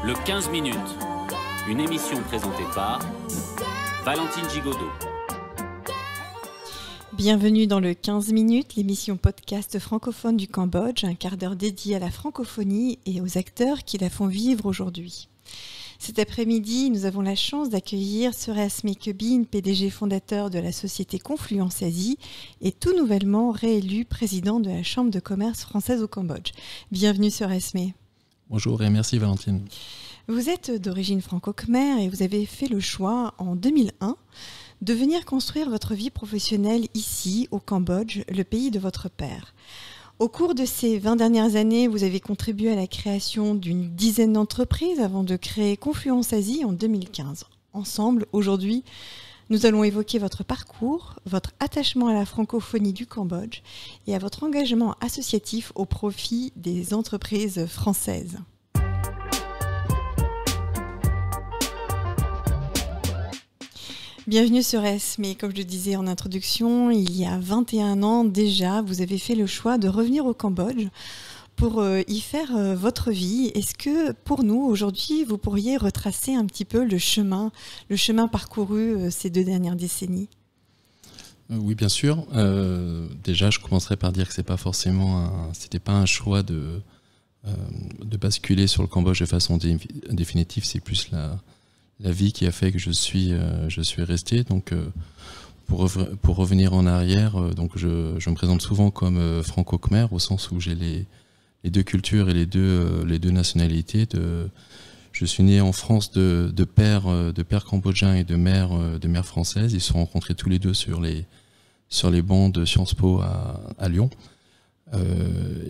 Le 15 minutes, une émission présentée par Valentine Gigodeau. Bienvenue dans le 15 minutes, l'émission podcast francophone du Cambodge, un quart d'heure dédié à la francophonie et aux acteurs qui la font vivre aujourd'hui. Cet après-midi, nous avons la chance d'accueillir Sir Esme Kebin, PDG fondateur de la société Confluence Asie et tout nouvellement réélu président de la Chambre de commerce française au Cambodge. Bienvenue Sir Esme. Bonjour et merci Valentine. Vous êtes d'origine franco-khmer et vous avez fait le choix en 2001 de venir construire votre vie professionnelle ici, au Cambodge, le pays de votre père. Au cours de ces 20 dernières années, vous avez contribué à la création d'une dizaine d'entreprises avant de créer Confluence Asie en 2015. Ensemble, aujourd'hui, nous allons évoquer votre parcours, votre attachement à la francophonie du Cambodge et à votre engagement associatif au profit des entreprises françaises. Bienvenue sur Esme. Comme je le disais en introduction, il y a 21 ans déjà, vous avez fait le choix de revenir au Cambodge pour y faire votre vie. Est-ce que pour nous, aujourd'hui, vous pourriez retracer un petit peu le chemin parcouru ces 2 dernières décennies ? Oui, bien sûr. Déjà, je commencerai par dire que c'était pas un choix de basculer sur le Cambodge de façon définitive. C'est plus la vie qui a fait que je suis resté. Donc, pour revenir en arrière, donc je me présente souvent comme franco-khmer, au sens où j'ai les 2 cultures et les deux nationalités. Je suis né en France de père cambodgien et de mère française. Ils se sont rencontrés tous les deux sur les bancs de Sciences Po à Lyon.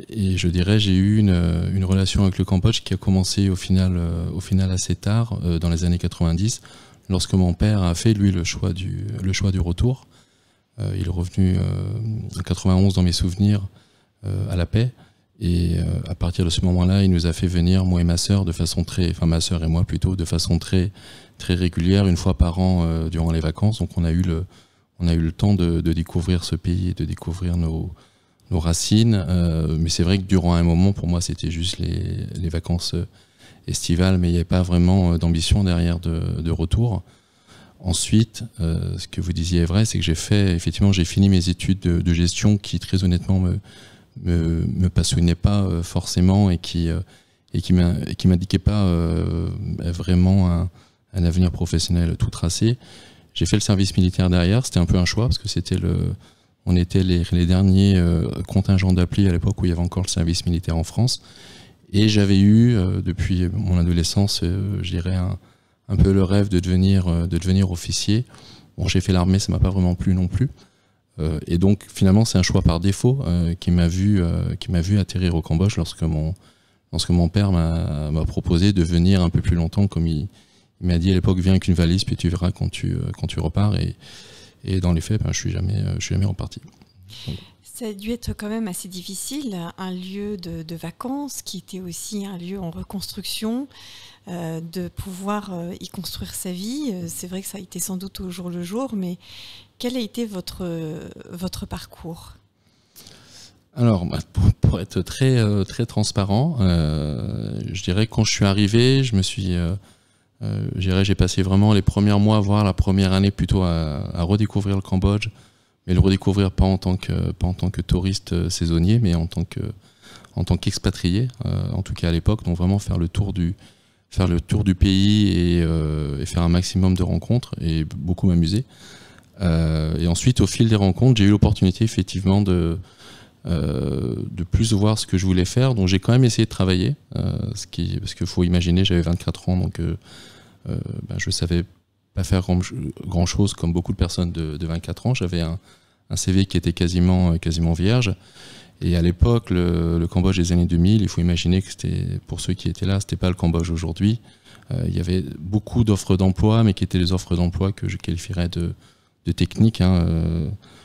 Et je dirais, j'ai eu une relation avec le Cambodge qui a commencé au final assez tard, dans les années 90, lorsque mon père a fait lui le choix du retour. Il est revenu en 91 dans mes souvenirs à la paix. Et à partir de ce moment-là, il nous a fait venir, moi et ma sœur, ma sœur et moi plutôt, de façon très très régulière, une fois par an durant les vacances. Donc on a eu le temps de découvrir ce pays et de découvrir nos racines, mais c'est vrai que durant un moment, pour moi, c'était juste les vacances estivales, mais il n'y avait pas vraiment d'ambition derrière de retour. Ensuite, ce que vous disiez est vrai, c'est que j'ai fini mes études de gestion qui, très honnêtement, me passionnaient pas forcément et qui m'indiquaient pas vraiment un avenir professionnel tout tracé. J'ai fait le service militaire derrière, c'était un peu un choix parce que on était les derniers contingents d'appli à l'époque où il y avait encore le service militaire en France. Et j'avais eu, depuis mon adolescence, je dirais un peu le rêve de devenir officier. Bon, j'ai fait l'armée, ça m'a pas vraiment plu non plus. Et donc, finalement, c'est un choix par défaut qui m'a vu atterrir au Cambodge lorsque mon père m'a proposé de venir un peu plus longtemps, comme il m'a dit à l'époque, viens avec une valise, puis tu verras quand tu repars. Et dans les faits, je suis jamais reparti. Donc. Ça a dû être quand même assez difficile, un lieu de vacances qui était aussi un lieu en reconstruction, de pouvoir y construire sa vie. C'est vrai que ça a été sans doute au jour le jour, mais quel a été votre parcours ? Alors, pour être très, très transparent, je dirais que quand je suis arrivé, j'ai passé vraiment les premiers mois, voire la première année plutôt à redécouvrir le Cambodge, mais le redécouvrir pas en tant que touriste saisonnier, mais en tant qu'expatrié, en tout cas à l'époque. Donc vraiment faire le tour du pays et faire un maximum de rencontres et beaucoup m'amuser. Et ensuite, au fil des rencontres, j'ai eu l'opportunité effectivement de plus voir ce que je voulais faire. Donc j'ai quand même essayé de travailler, parce qu'il faut imaginer, j'avais 24 ans, donc je savais pas faire grand chose comme beaucoup de personnes de 24 ans. J'avais un CV qui était quasiment vierge. Et à l'époque, le Cambodge des années 2000, il faut imaginer que pour ceux qui étaient là, c'était pas le Cambodge aujourd'hui. Il y avait beaucoup d'offres d'emploi, mais qui étaient des offres d'emploi que je qualifierais de techniques.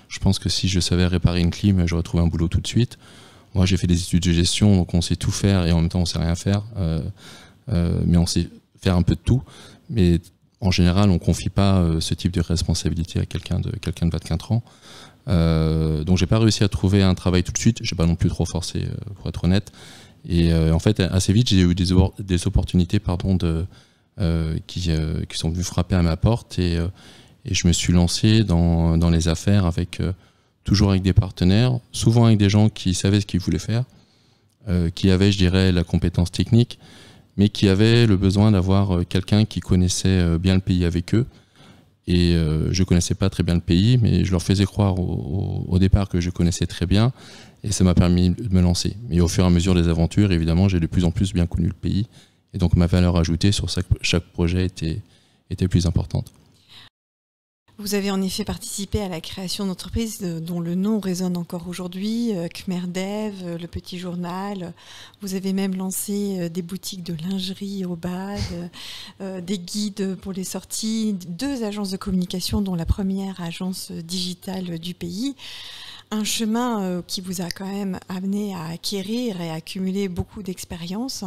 Je pense que si je savais réparer une clim, j'aurais trouvé un boulot tout de suite. Moi, j'ai fait des études de gestion, donc on sait tout faire et en même temps, on sait rien faire. Mais on sait faire un peu de tout. Mais en général, on confie pas ce type de responsabilité à quelqu'un de 24 ans. Donc j'ai pas réussi à trouver un travail tout de suite, j'ai pas non plus trop forcé pour être honnête, Et en fait, assez vite, j'ai eu des opportunités qui sont venues frapper à ma porte et je me suis lancé dans les affaires toujours avec des partenaires, souvent avec des gens qui savaient ce qu'ils voulaient faire, qui avaient, je dirais, la compétence technique, mais qui avaient le besoin d'avoir quelqu'un qui connaissait bien le pays avec eux. Et je connaissais pas très bien le pays, mais je leur faisais croire au départ que je connaissais très bien, et ça m'a permis de me lancer. Mais au fur et à mesure des aventures, évidemment, j'ai de plus en plus bien connu le pays, et donc ma valeur ajoutée sur chaque projet était plus importante. Vous avez en effet participé à la création d'entreprises dont le nom résonne encore aujourd'hui, Khmer Dev, Le Petit Journal. Vous avez même lancé des boutiques de lingerie au BAD, des guides pour les sorties, 2 agences de communication, dont la première agence digitale du pays. Un chemin qui vous a quand même amené à acquérir et à accumuler beaucoup d'expérience.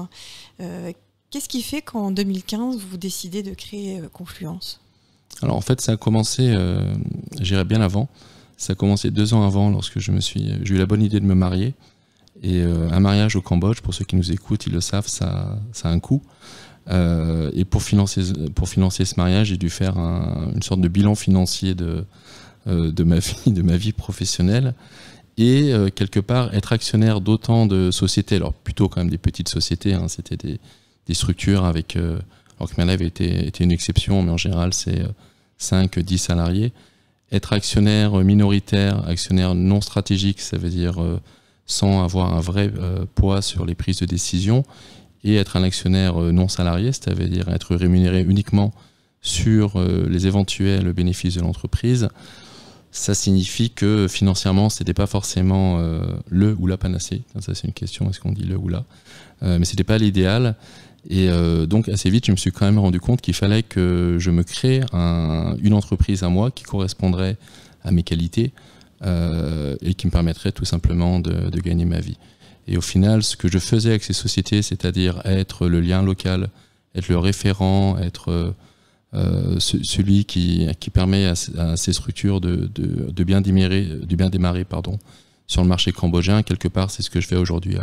Qu'est-ce qui fait qu'en 2015, vous décidez de créer Confluence ? Alors en fait, ça a commencé, j'irais bien avant. Ça a commencé 2 ans avant, lorsque j'ai eu la bonne idée de me marier. Et un mariage au Cambodge, pour ceux qui nous écoutent, ils le savent, ça a un coût. Et pour financer ce mariage, j'ai dû faire une sorte de bilan financier de ma vie professionnelle. Et quelque part, être actionnaire d'autant de sociétés, alors plutôt quand même des petites sociétés, hein, c'était des structures avec... alors que Khmer Dev était une exception, mais en général, c'est 5-10 salariés. Être actionnaire minoritaire, actionnaire non stratégique, ça veut dire sans avoir un vrai poids sur les prises de décision, et être un actionnaire non salarié, ça veut dire être rémunéré uniquement sur les éventuels bénéfices de l'entreprise. Ça signifie que financièrement, c'était pas forcément le ou la panacée. Ça, c'est une question, est-ce qu'on dit le ou la, mais c'était pas l'idéal. Et donc assez vite, je me suis quand même rendu compte qu'il fallait que je me crée une entreprise à moi qui correspondrait à mes qualités et qui me permettrait tout simplement de gagner ma vie. Et au final, ce que je faisais avec ces sociétés, c'est-à-dire être le lien local, être le référent, être celui qui permet à ces structures de bien démarrer sur le marché cambodgien, quelque part, c'est ce que je fais aujourd'hui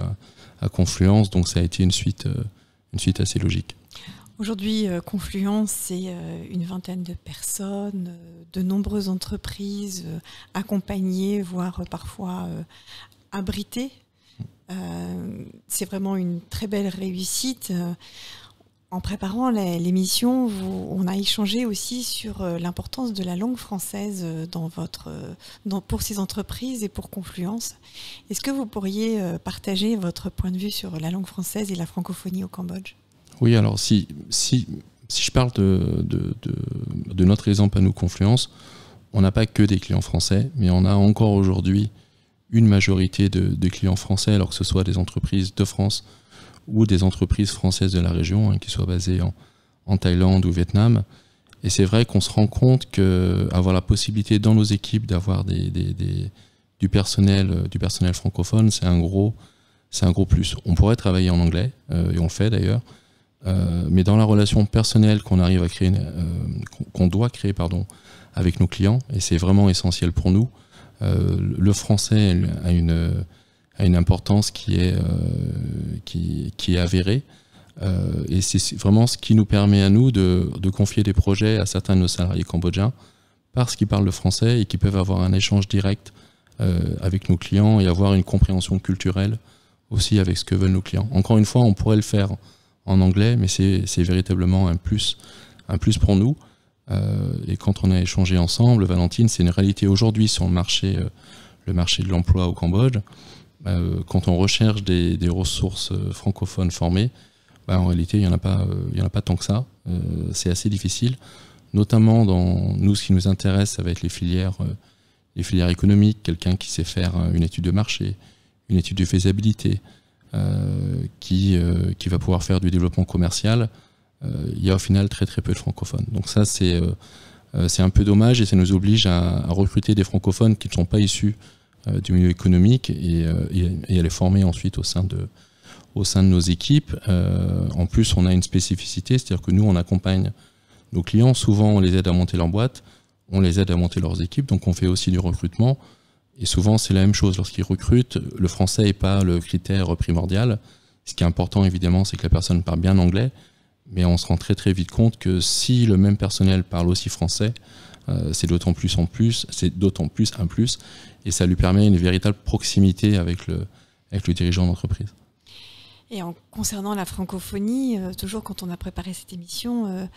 à Confluence. Donc ça a été une suite assez logique. Aujourd'hui, Confluence, c'est une vingtaine de personnes, de nombreuses entreprises accompagnées, voire parfois abritées. C'est vraiment une très belle réussite. En préparant l'émission, on a échangé aussi sur l'importance de la langue française pour ces entreprises et pour Confluence. Est-ce que vous pourriez partager votre point de vue sur la langue française et la francophonie au Cambodge ? Oui, alors si je parle de notre exemple à nous, Confluence, on n'a pas que des clients français, mais on a encore aujourd'hui une majorité de clients français, alors que ce soit des entreprises de France ou des entreprises françaises de la région, qui soient basées en Thaïlande ou Vietnam. Et c'est vrai qu'on se rend compte qu'avoir la possibilité dans nos équipes d'avoir du personnel francophone, c'est un gros plus. On pourrait travailler en anglais, et on le fait d'ailleurs, mais dans la relation personnelle qu'on arrive à créer, qu'on doit créer avec nos clients, et c'est vraiment essentiel pour nous, le français a une importance qui est avérée, et c'est vraiment ce qui nous permet à nous de confier des projets à certains de nos salariés cambodgiens parce qu'ils parlent le français et qui peuvent avoir un échange direct avec nos clients et avoir une compréhension culturelle aussi avec ce que veulent nos clients. Encore une fois, on pourrait le faire en anglais, mais c'est véritablement un plus pour nous. Et quand on a échangé ensemble, Valentine, c'est une réalité aujourd'hui sur le marché de l'emploi au Cambodge. Quand on recherche des ressources francophones formées, en réalité, il n'y en a pas tant que ça. C'est assez difficile, notamment dans nous, ce qui nous intéresse, ça va être les filières économiques, quelqu'un qui sait faire une étude de marché, une étude de faisabilité, qui va pouvoir faire du développement commercial. Il y a au final très très peu de francophones. Donc ça, c'est un peu dommage et ça nous oblige à recruter des francophones qui ne sont pas issus du milieu économique et à les former ensuite au sein de nos équipes. En plus, on a une spécificité, c'est-à-dire que nous, on accompagne nos clients. Souvent, on les aide à monter leur boîte, on les aide à monter leurs équipes, donc on fait aussi du recrutement. Et souvent, c'est la même chose. Lorsqu'ils recrutent, le français n'est pas le critère primordial. Ce qui est important, évidemment, c'est que la personne parle bien anglais, mais on se rend très très vite compte que si le même personnel parle aussi français, c'est d'autant plus un plus, et ça lui permet une véritable proximité avec le dirigeant d'entreprise. Et concernant la francophonie, toujours quand on a préparé cette émission,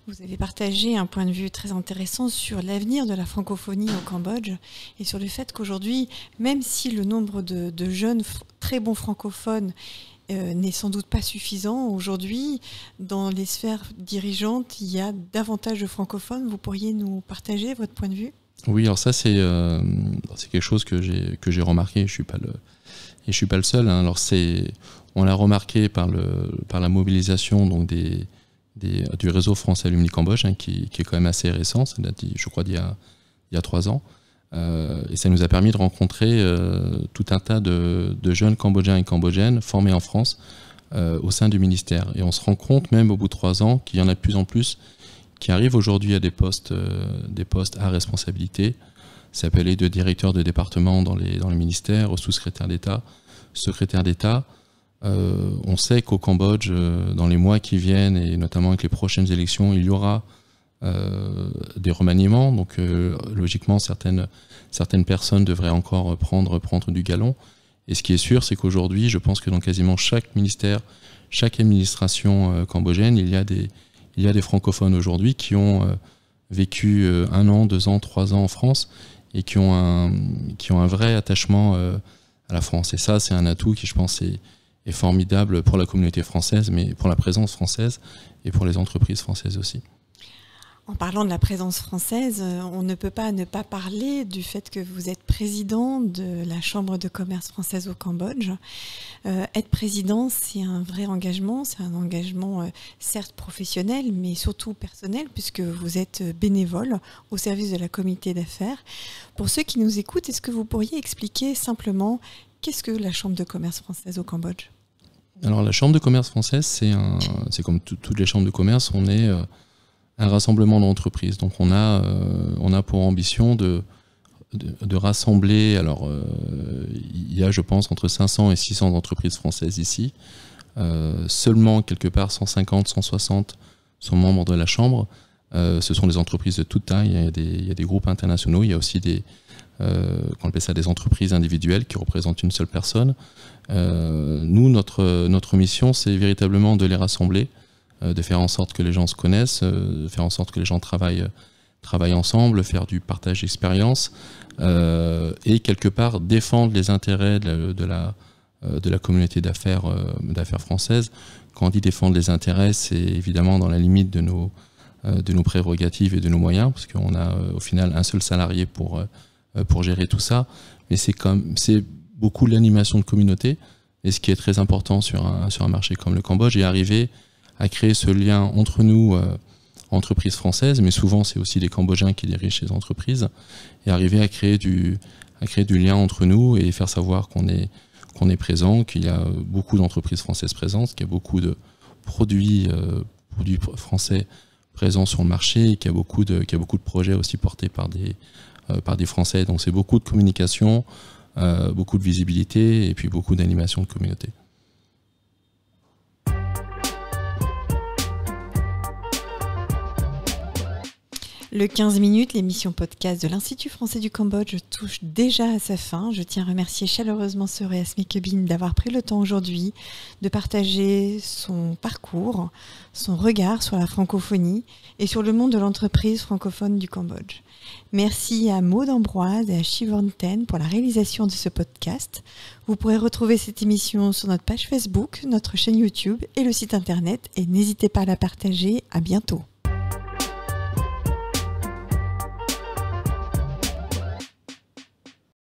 vous avez partagé un point de vue très intéressant sur l'avenir de la francophonie au Cambodge et sur le fait qu'aujourd'hui, même si le nombre de jeunes très bons francophones n'est sans doute pas suffisant, aujourd'hui, dans les sphères dirigeantes, il y a davantage de francophones. Vous pourriez nous partager votre point de vue ? Oui, alors ça c'est quelque chose que j'ai remarqué. Je suis pas le seul. Hein. Alors on l'a remarqué par la mobilisation donc du réseau français Alumni Cambodge, hein, qui est quand même assez récent. Ça date, je crois, d'il y a 3 ans. Et ça nous a permis de rencontrer tout un tas de jeunes Cambodgiens et Cambodgiennes formés en France au sein du ministère. Et on se rend compte, même au bout de 3 ans, qu'il y en a de plus en plus qui arrivent aujourd'hui à des postes à responsabilité. Ça peut aller de directeur de département dans le ministère, au sous-secrétaire d'État, secrétaire d'État. On sait qu'au Cambodge, dans les mois qui viennent, et notamment avec les prochaines élections, il y aura des remaniements. Donc logiquement, certaines personnes devraient encore prendre du galon. Et ce qui est sûr, c'est qu'aujourd'hui, je pense que dans quasiment chaque ministère, chaque administration cambodgienne, il y a des francophones aujourd'hui qui ont vécu 1 an, 2 ans, 3 ans en France et qui ont un vrai attachement à la France. Et ça, c'est un atout qui, je pense, est formidable pour la communauté française, mais pour la présence française et pour les entreprises françaises aussi. En parlant de la présence française, on ne peut pas ne pas parler du fait que vous êtes président de la Chambre de commerce française au Cambodge. Être président, c'est un vrai engagement. C'est un engagement certes professionnel, mais surtout personnel, puisque vous êtes bénévole au service de la communauté d'affaires. Pour ceux qui nous écoutent, est-ce que vous pourriez expliquer simplement qu'est-ce que la Chambre de commerce française au Cambodge ? Alors la Chambre de commerce française, c'est comme toutes les chambres de commerce, on est un rassemblement d'entreprises. Donc on a pour ambition de rassembler, alors il y a, je pense, entre 500 et 600 entreprises françaises ici. Seulement quelque part 150, 160 sont membres de la Chambre. Ce sont des entreprises de toute taille. Il y a des groupes internationaux, il y a aussi qu'on appelle ça des entreprises individuelles qui représentent une seule personne. Nous, notre mission, c'est véritablement de les rassembler, de faire en sorte que les gens se connaissent, de faire en sorte que les gens travaillent ensemble, faire du partage d'expérience et quelque part défendre les intérêts de la communauté d'affaires française. Quand on dit défendre les intérêts, c'est évidemment dans la limite de nos prérogatives et de nos moyens, parce qu'on a au final un seul salarié pour gérer tout ça, mais c'est beaucoup l'animation de communauté, et ce qui est très important sur un marché comme le Cambodge, est arriver à créer ce lien entre nous, entreprises françaises, mais souvent c'est aussi des Cambodgiens qui dirigent ces entreprises, et arriver à créer du lien entre nous et faire savoir qu'on est présent, qu'il y a beaucoup d'entreprises françaises présentes, qu'il y a beaucoup de produits français présents sur le marché, et qu'il y a beaucoup de projets aussi portés par des Français. Donc c'est beaucoup de communication, beaucoup de visibilité et puis beaucoup d'animation de communauté. Le 15 minutes, l'émission podcast de l'Institut français du Cambodge touche déjà à sa fin. Je tiens à remercier chaleureusement Soreas Mekebine d'avoir pris le temps aujourd'hui de partager son parcours, son regard sur la francophonie et sur le monde de l'entreprise francophone du Cambodge. Merci à Maud Ambroise et à Siobhan Ten pour la réalisation de ce podcast. Vous pourrez retrouver cette émission sur notre page Facebook, notre chaîne YouTube et le site internet. Et n'hésitez pas à la partager. À bientôt.